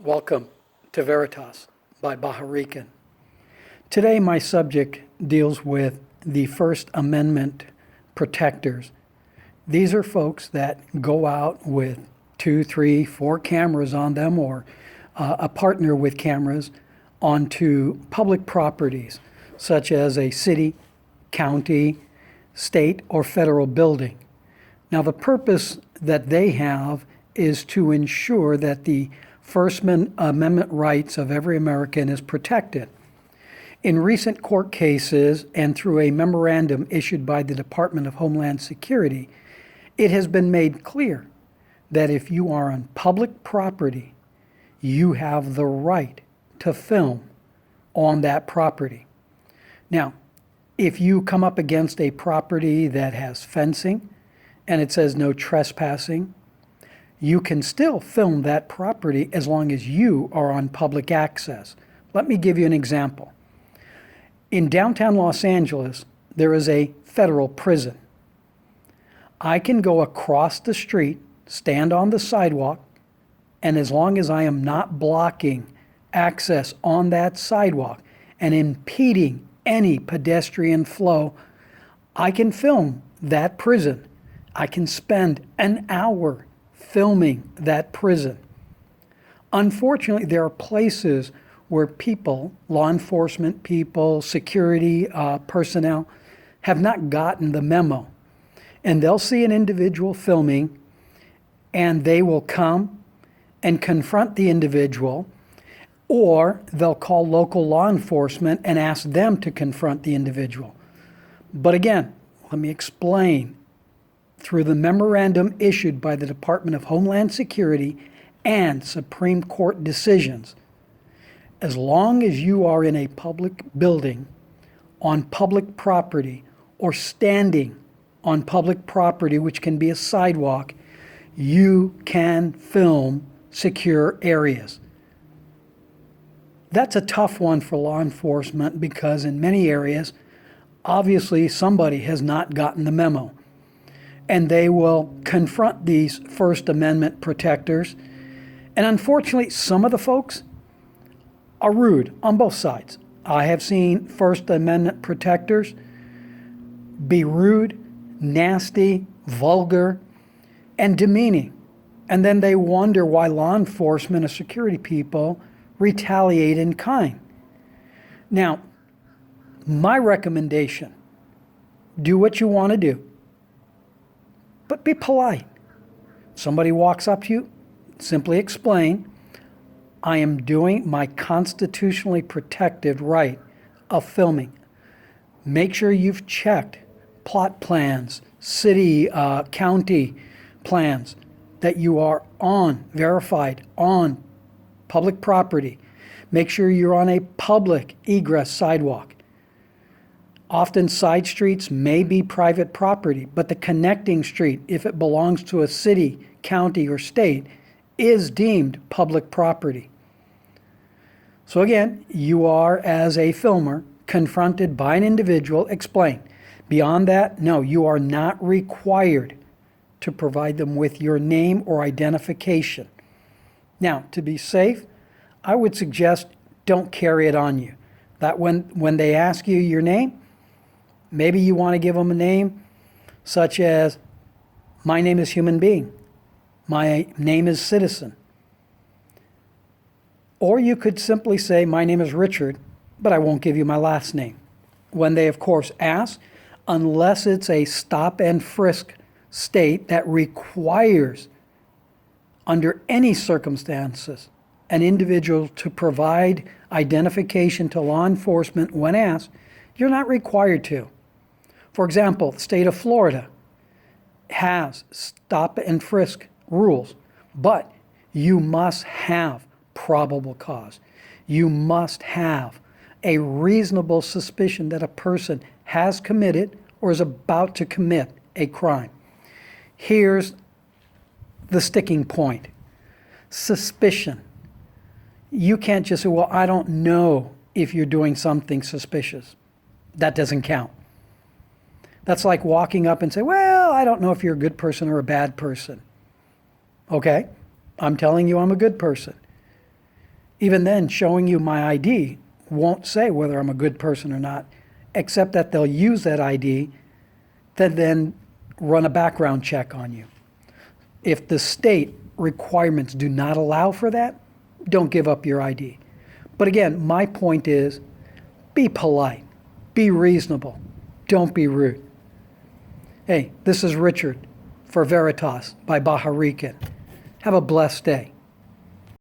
Welcome to Veritas by Baharican. Today my subject deals with the First Amendment protectors. These are folks that go out with 2, 3, 4 cameras on them or a partner with cameras onto public properties such as a city, county, state, or federal building. Now the purpose that they have is to ensure that the First Amendment rights of every American is protected. In recent court cases and through a memorandum issued by the Department of Homeland Security, it has been made clear that if you are on public property, you have the right to film on that property. Now, if you come up against a property that has fencing and it says no trespassing, you can still film that property as long as you are on public access. Let me give you an example. In downtown Los Angeles, there is a federal prison. I can go across the street, stand on the sidewalk, and as long as I am not blocking access on that sidewalk and impeding any pedestrian flow, I can film that prison. I can spend an hour filming that prison. Unfortunately, there are places where people, law enforcement people, security personnel, have not gotten the memo. And they'll see an individual filming, and they will come and confront the individual, or they'll call local law enforcement and ask them to confront the individual. But again, let me explain. Through the memorandum issued by the Department of Homeland Security and Supreme Court decisions, as long as you are in a public building, on public property, or standing on public property, which can be a sidewalk, you can film secure areas. That's a tough one for law enforcement because in many areas, obviously somebody has not gotten the memo. And they will confront these First Amendment protectors. And unfortunately, some of the folks are rude on both sides. I have seen First Amendment protectors be rude, nasty, vulgar, and demeaning. And then they wonder why law enforcement or security people retaliate in kind. Now, my recommendation, do what you want to do. But be polite. Somebody walks up to you, simply explain, I am doing my constitutionally protected right of filming. Make sure you've checked plot plans, city, county plans, that you are verified on public property. Make sure you're on a public egress sidewalk. Often side streets may be private property, but the connecting street, if it belongs to a city, county, or state, is deemed public property. So again, you are, as a filmer, confronted by an individual, explain. Beyond that, no, you are not required to provide them with your name or identification. Now, to be safe, I would suggest don't carry it on you. That when they ask you your name, maybe you want to give them a name such as, my name is human being. My name is citizen. Or you could simply say, my name is Richard, but I won't give you my last name. When they, of course, ask, unless it's a stop and frisk state that requires, under any circumstances, an individual to provide identification to law enforcement when asked, you're not required to. For example, the state of Florida has stop and frisk rules, but you must have probable cause. You must have a reasonable suspicion that a person has committed or is about to commit a crime. Here's the sticking point. Suspicion. You can't just say, well, I don't know if you're doing something suspicious. That doesn't count. That's like walking up and say, well, I don't know if you're a good person or a bad person. Okay, I'm telling you I'm a good person. Even then, showing you my ID won't say whether I'm a good person or not, except that they'll use that ID to then run a background check on you. If the state requirements do not allow for that, don't give up your ID. But again, my point is, be polite, be reasonable, don't be rude. Hey, this is Richard for Veritas by Baharican. Have a blessed day.